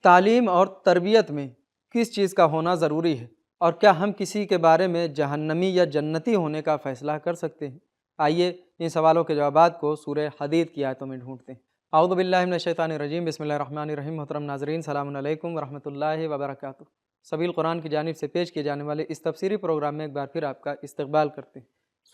تعلیم اور تربیت میں کس چیز کا ہونا ضروری ہے، اور کیا ہم کسی کے بارے میں جہنمی یا جنتی ہونے کا فیصلہ کر سکتے ہیں؟ آئیے ان سوالوں کے جوابات کو سورہ حدید کی آیتوں میں ڈھونڈتے ہیں۔ اعوذ باللہ من الشیطان الرجیم، بسم اللہ الرحمن الرحیم۔ محترم ناظرین، سلام علیکم ورحمۃ اللہ وبرکاتہ۔ سبیل قرآن کی جانب سے پیش کیے جانے والے اس تفسیری پروگرام میں ایک بار پھر آپ کا استقبال کرتے ہیں۔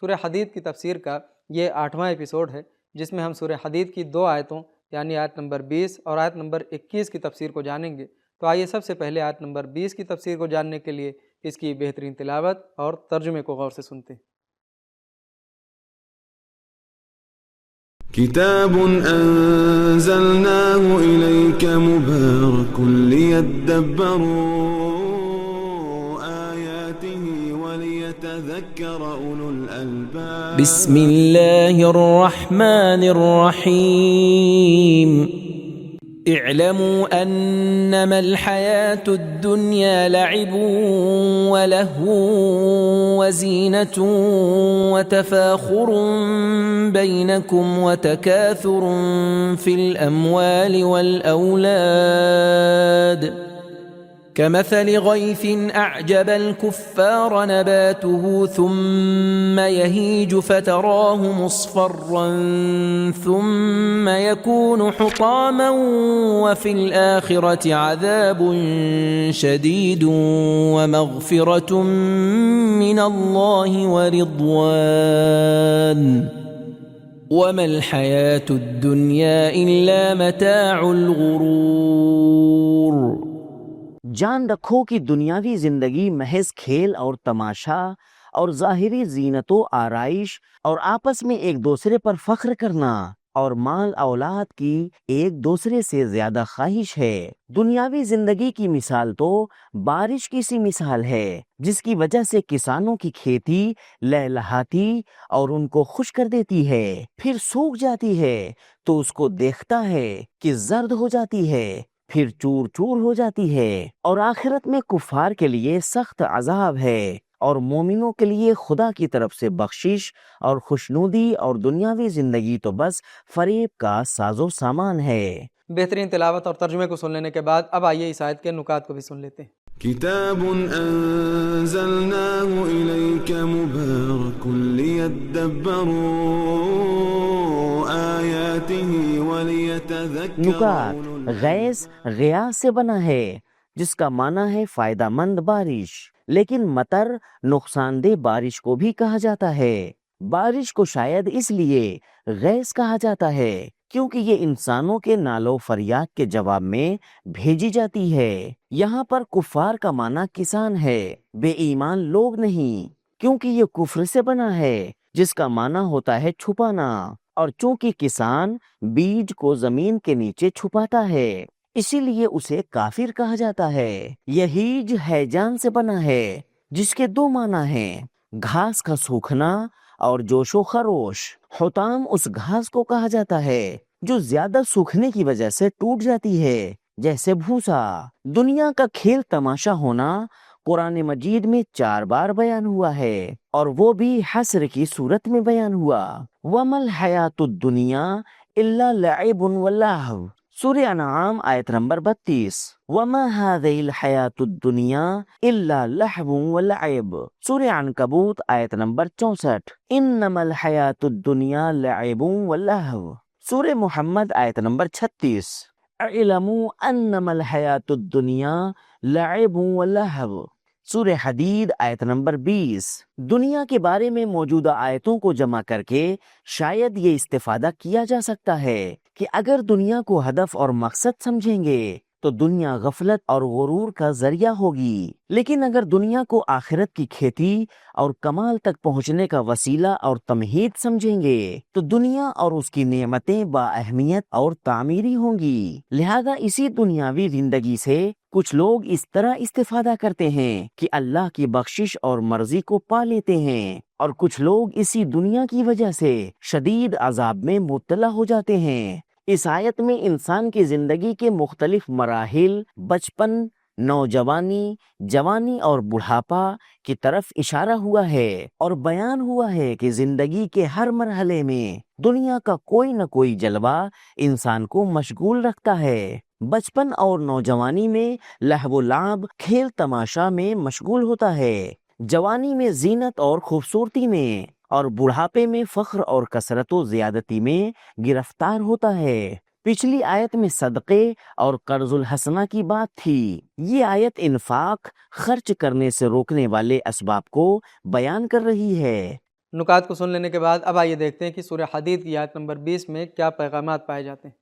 سورہ حدید کی تفسیر کا یہ 8واں ایپیسوڈ ہے، جس میں ہم سورہ حدید کی 2 آیتوں یعنی آیت نمبر 20 اور آیت نمبر 21 کی تفسیر کو جانیں گے۔ تو آئیے سب سے پہلے آیت نمبر 20 کی تفسیر کو جاننے کے لیے اس کی بہترین تلاوت اور ترجمے کو غور سے سنتے ہیں۔ کتاب انزلناه الیک مبارک لیدبروا آیاته ولیتذکر اولو الالباب۔ بسم اللہ الرحمن الرحیم۔ اعلموا انما الحياة الدنيا لعب ولهو وزينة وتفاخر بينكم وتكاثر في الأموال والأولاد كمثل غيث أعجب الكفار نباته ثم يهيج فتراه مصفرا ثم يكون حطاما وفي الآخرة عذاب شديد ومغفرة من الله ورضوان وما الحياة الدنيا إلا متاع الغرور۔ جان رکھو کہ دنیاوی زندگی محض کھیل اور تماشا اور ظاہری زینت و آرائش اور آپس میں ایک دوسرے پر فخر کرنا اور مال اولاد کی ایک دوسرے سے زیادہ خواہش ہے۔ دنیاوی زندگی کی مثال تو بارش کی سی مثال ہے، جس کی وجہ سے کسانوں کی کھیتی لہلہاتی اور ان کو خوش کر دیتی ہے، پھر سوکھ جاتی ہے تو اس کو دیکھتا ہے کہ زرد ہو جاتی ہے، پھر چور چور ہو جاتی ہے، اور آخرت میں کفار کے لیے سخت عذاب ہے، اور مومنوں کے لیے خدا کی طرف سے بخشش اور خوشنودی، اور دنیاوی زندگی تو بس فریب کا ساز و سامان ہے۔ بہترین تلاوت اور ترجمے کو سن لینے کے بعد اب آئیے اس آیت کے نکات کو بھی سن لیتے ہیں۔ کتاب انزلناه الیک مبارک لیدبروا آیاته ولیتذکر نکات: غیث غیاث سے بنا ہے، جس کا معنی ہے فائدہ مند بارش، لیکن مطر نقصان دہ بارش کو بھی کہا جاتا ہے۔ بارش کو شاید اس لیے غیث کہا جاتا ہے کیونکہ یہ انسانوں کے نالو فریاد کے جواب میں بھیجی جاتی ہے۔ یہاں پر کفار کا معنی کسان ہے، بے ایمان لوگ نہیں، کیونکہ یہ کفر سے بنا ہے، جس کا معنی ہوتا ہے چھپانا، اور چونکہ کسان بیج کو زمین کے نیچے چھپاتا ہے اسی لیے اسے کافر کہا جاتا ہے۔ یہیج ہیجان سے بنا ہے، جس کے 2 معنی ہیں، گھاس کا سوکھنا اور جوش و خروش۔ حطام اس گھاس کو کہا جاتا ہے جو زیادہ سوکھنے کی وجہ سے ٹوٹ جاتی ہے، جیسے بھوسا۔ دنیا کا کھیل تماشا ہونا قرآن مجید میں 4 بار بیان ہوا ہے، اور وہ بھی حصر کی صورت میں بیان ہوا۔ وَمَا الْحَيَاةُ الدُّنْيَا إِلَّا لَعِبٌ وَلَهْوٌ، سورہ انعام آیت نمبر 32۔ وَمَا هَذِهِ الْحَيَاةُ الدُّنْيَا إِلَّا لَهْوٌ وَلَعِبٌ، سورہ عنکبوت آیت نمبر 64۔ إِنَّمَا الْحَيَاةُ الدُّنْيَا لَعِبٌ وَلَهْوٌ، سورہ محمد آیت نمبر 36۔ اعلموا انما الحیاۃ الدنیا لعب ولہو، سورہ حدید آیت نمبر 20۔ دنیا کے بارے میں موجودہ آیتوں کو جمع کر کے شاید یہ استفادہ کیا جا سکتا ہے کہ اگر دنیا کو ہدف اور مقصد سمجھیں گے تو دنیا غفلت اور غرور کا ذریعہ ہوگی، لیکن اگر دنیا کو آخرت کی کھیتی اور کمال تک پہنچنے کا وسیلہ اور تمہید سمجھیں گے تو دنیا اور اس کی نعمتیں با اہمیت اور تعمیری ہوں گی۔ لہذا اسی دنیاوی زندگی سے کچھ لوگ اس طرح استفادہ کرتے ہیں کہ اللہ کی بخشش اور مرضی کو پا لیتے ہیں، اور کچھ لوگ اسی دنیا کی وجہ سے شدید عذاب میں مبتلا ہو جاتے ہیں۔ اس آیت میں انسان کی زندگی کے مختلف مراحل، بچپن، نوجوانی، جوانی اور بڑھاپا کی طرف اشارہ ہوا ہے، اور بیان ہوا ہے کہ زندگی کے ہر مرحلے میں دنیا کا کوئی نہ کوئی جلوہ انسان کو مشغول رکھتا ہے۔ بچپن اور نوجوانی میں لہو و لعب کھیل تماشا میں مشغول ہوتا ہے، جوانی میں زینت اور خوبصورتی میں، اور بڑھاپے میں فخر اور کثرت و زیادتی میں گرفتار ہوتا ہے۔ پچھلی آیت میں صدقے اور قرض الحسنہ کی بات تھی۔ یہ آیت انفاق خرچ کرنے سے روکنے والے اسباب کو بیان کر رہی ہے۔ نکات کو سن لینے کے بعد اب آئیے دیکھتے ہیں کہ سورہ حدید کی آیت نمبر 20 میں کیا پیغامات پائے جاتے ہیں۔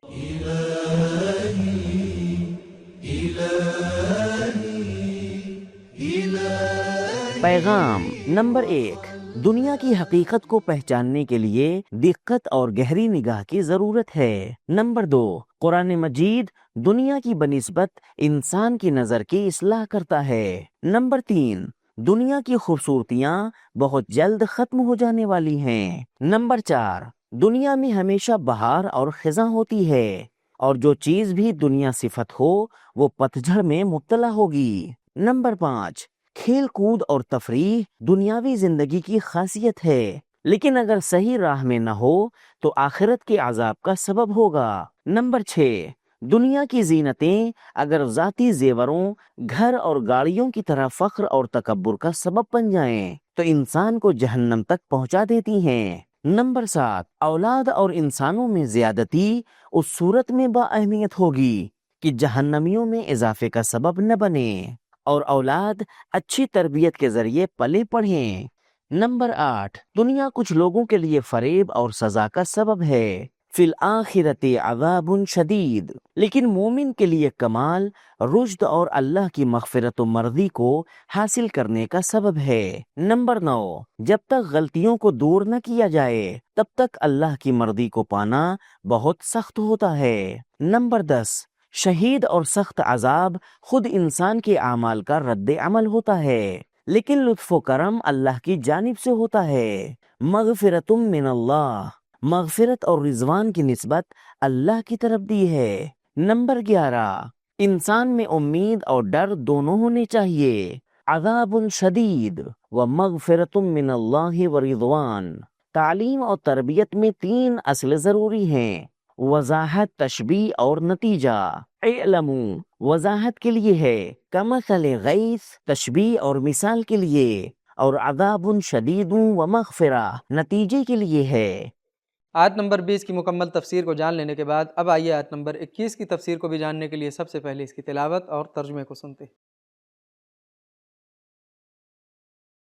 پیغام نمبر 1، دنیا کی حقیقت کو پہچاننے کے لیے دقت اور گہری نگاہ کی ضرورت ہے۔ نمبر 2، قرآن مجید دنیا کی بنسبت انسان کی نظر کی اصلاح کرتا ہے۔ نمبر 3، دنیا کی خوبصورتیاں بہت جلد ختم ہو جانے والی ہیں۔ نمبر 4، دنیا میں ہمیشہ بہار اور خزاں ہوتی ہے، اور جو چیز بھی دنیا صفت ہو وہ پتجھڑ میں مبتلا ہوگی۔ نمبر 5، کھیل کود اور تفریح دنیاوی زندگی کی خاصیت ہے، لیکن اگر صحیح راہ میں نہ ہو تو آخرت کے عذاب کا سبب ہوگا۔ نمبر 6، دنیا کی زینتیں اگر ذاتی زیوروں، گھر اور گاڑیوں کی طرح فخر اور تکبر کا سبب بن جائیں تو انسان کو جہنم تک پہنچا دیتی ہیں۔ نمبر 7، اولاد اور انسانوں میں زیادتی اس صورت میں با اہمیت ہوگی کہ جہنمیوں میں اضافے کا سبب نہ بنے اور اولاد اچھی تربیت کے ذریعے پلے پڑھیں۔ نمبر 8، دنیا کچھ لوگوں کے لیے فریب اور سزا کا سبب ہے، فی الآخرۃ عذاب شدید، لیکن مومن کے لیے کمال، رشد اور اللہ کی مغفرت و مرضی کو حاصل کرنے کا سبب ہے۔ نمبر 9، جب تک غلطیوں کو دور نہ کیا جائے تب تک اللہ کی مرضی کو پانا بہت سخت ہوتا ہے۔ نمبر 10، شہید اور سخت عذاب خود انسان کے اعمال کا رد عمل ہوتا ہے، لیکن لطف و کرم اللہ کی جانب سے ہوتا ہے۔ مغفرۃ من اللہ، مغفرت اور رضوان کی نسبت اللہ کی طرف دی ہے۔ نمبر 11، انسان میں امید اور ڈر دونوں ہونے چاہیے، عذاب شدید و مغفرۃ من اللہ و رضوان۔ تعلیم اور تربیت میں 3 اصل ضروری ہیں، وضاحت، تشبیہ اور نتیجہ۔ اعلموا وضاحت کے لیے ہے، کمثل غیث تشبیہ اور مثال کے لیے، اور عذاب شدید و مغفرہ نتیجے کے لیے ہے۔ آیت نمبر 20 کی مکمل تفسیر کو جان لینے کے بعد اب آئیے آیت نمبر 21 کی تفسیر کو بھی جاننے کے لیے سب سے پہلے اس کی تلاوت اور ترجمے کو سنتے ہیں۔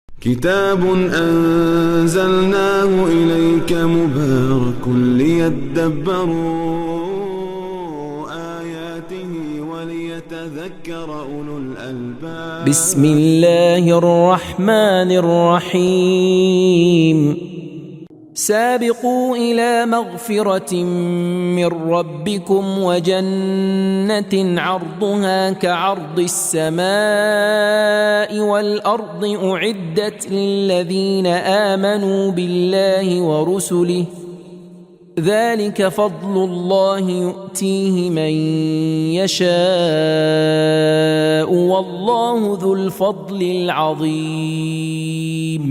كتاب أنزلناه إليك مبارك ليدبروا آياته وليتذكر أولو الألباب بسم الله الرحمن الرحيم سابقوا إلى مغفرة من ربكم وجنة عرضها كعرض السماء والأرض أعدت للذين آمنوا بالله ورسله ذلك فضل الله يؤتيه من يشاء والله ذو الفضل العظيم۔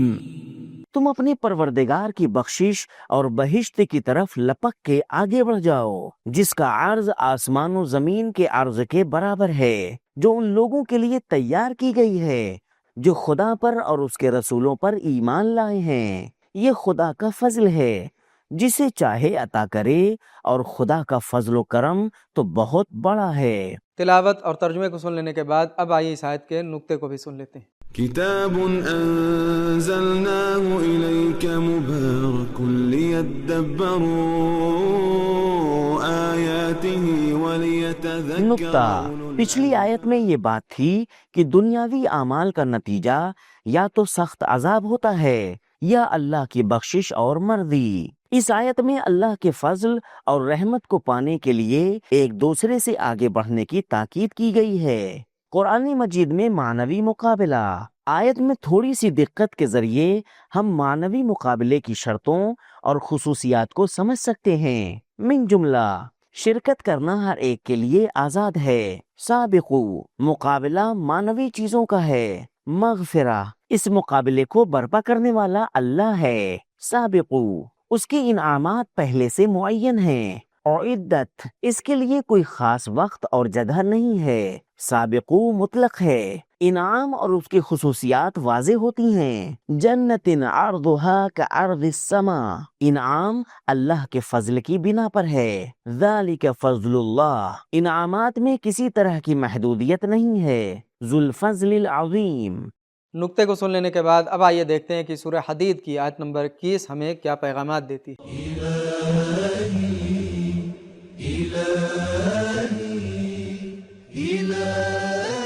تم اپنے پروردگار کی بخشش اور بہشت کی طرف لپک کے آگے بڑھ جاؤ، جس کا عرض آسمان و زمین کے عرض کے برابر ہے، جو ان لوگوں کے لیے تیار کی گئی ہے جو خدا پر اور اس کے رسولوں پر ایمان لائے ہیں۔ یہ خدا کا فضل ہے، جسے چاہے عطا کرے، اور خدا کا فضل و کرم تو بہت بڑا ہے۔ تلاوت اور ترجمے کو سن لینے کے بعد اب آئیے اس آیت کے نقطے کو بھی سن لیتے ہیں۔ كتاب أنزلناه إليك مبارك ليدبروا آياته وليتذكر نقطہ، پچھلی آیت میں یہ بات تھی کہ دنیاوی اعمال کا نتیجہ یا تو سخت عذاب ہوتا ہے یا اللہ کی بخشش اور مرضی۔ اس آیت میں اللہ کے فضل اور رحمت کو پانے کے لیے ایک دوسرے سے آگے بڑھنے کی تاکید کی گئی ہے۔ قرآن مجید میں معنوی مقابلہ، آیت میں تھوڑی سی دقت کے ذریعے ہم معنوی مقابلے کی شرطوں اور خصوصیات کو سمجھ سکتے ہیں۔ من جملہ، شرکت کرنا ہر ایک کے لیے آزاد ہے۔ سابقو، مقابلہ معنوی چیزوں کا ہے۔ مغفرہ، اس مقابلے کو برپا کرنے والا اللہ ہے۔ سابقو، اس کے انعامات پہلے سے معین ہیں۔ اعدت اس کے لیے کوئی خاص وقت اور جگہ نہیں ہے. سابقو مطلق ہے. انعام اور اس کی خصوصیات واضح ہوتی ہیں. جنت عرضها كعرض السماء، انعام اللہ کے فضل کی بنا پر ہے. ذالک فضل اللہ، انعامات میں کسی طرح کی محدودیت نہیں ہے. ذو الفضل العظیم. نقطے کو سن لینے کے بعد اب آئیے دیکھتے ہیں کہ سورہ حدید کی آیت نمبر 21 ہمیں کیا پیغامات دیتی ہے.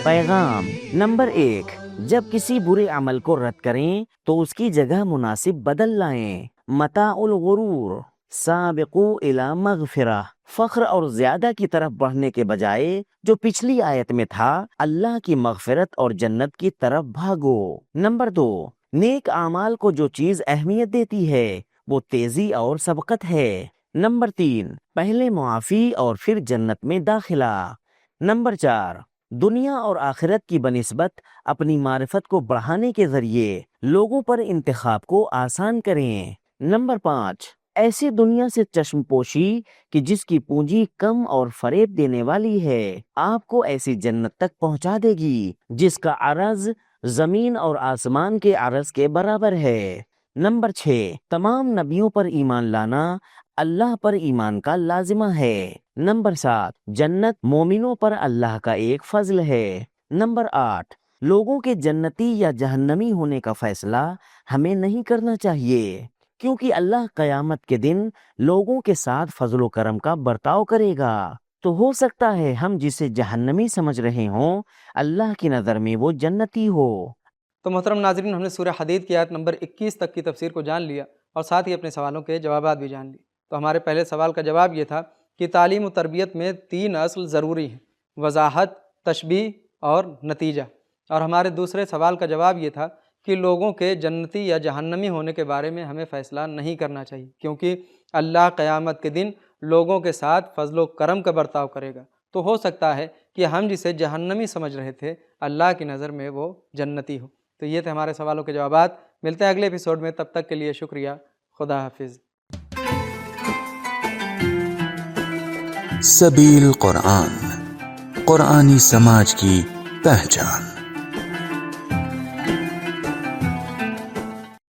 پیغام نمبر 1، جب کسی برے عمل کو رد کریں تو اس کی جگہ مناسب بدل لائیں. متاع الغرور. سابقو الی مغفرہ، فخر اور زیادہ کی طرف بڑھنے کے بجائے جو پچھلی آیت میں تھا اللہ کی مغفرت اور جنت کی طرف بھاگو. نمبر 2، نیک اعمال کو جو چیز اہمیت دیتی ہے وہ تیزی اور سبقت ہے. نمبر 3، پہلے معافی اور پھر جنت میں داخلہ. نمبر 4، دنیا اور آخرت کی بنسبت اپنی معرفت کو بڑھانے کے ذریعے لوگوں پر انتخاب کو آسان کریں. نمبر 5، ایسی دنیا سے چشم پوشی کہ جس کی پونجی کم اور فریب دینے والی ہے آپ کو ایسی جنت تک پہنچا دے گی جس کا عرض زمین اور آسمان کے عرض کے برابر ہے. نمبر 6، تمام نبیوں پر ایمان لانا اللہ پر ایمان کا لازمہ ہے. نمبر 7، جنت مومنوں پر اللہ کا ایک فضل ہے. نمبر 8، لوگوں کے جنتی یا جہنمی ہونے کا فیصلہ ہمیں نہیں کرنا چاہیے کیونکہ اللہ قیامت کے دن لوگوں کے ساتھ فضل و کرم کا برتاؤ کرے گا. تو ہو سکتا ہے ہم جسے جہنمی سمجھ رہے ہوں اللہ کی نظر میں وہ جنتی ہو. تو محترم ناظرین، ہم نے سورہ حدید کی آیت نمبر 21 تک کی تفسیر کو جان لیا اور ساتھ ہی اپنے سوالوں کے جوابات بھی جان لیے. تو ہمارے پہلے سوال کا جواب یہ تھا کہ تعلیم و تربیت میں 3 اصل ضروری ہیں: وضاحت، تشبیہ اور نتیجہ. اور ہمارے دوسرے سوال کا جواب یہ تھا کہ لوگوں کے جنتی یا جہنمی ہونے کے بارے میں ہمیں فیصلہ نہیں کرنا چاہیے کیونکہ اللہ قیامت کے دن لوگوں کے ساتھ فضل و کرم کا برتاؤ کرے گا. تو ہو سکتا ہے کہ ہم جسے جہنمی سمجھ رہے تھے اللہ کی نظر میں وہ جنتی ہو. تو یہ تھے ہمارے سوالوں کے جوابات. ملتے ہیں اگلے ایپیسوڈ میں، تب تک کے لیے شکریہ. خدا حافظ. سبیل قرآن، قرآنی سماج کی پہچان.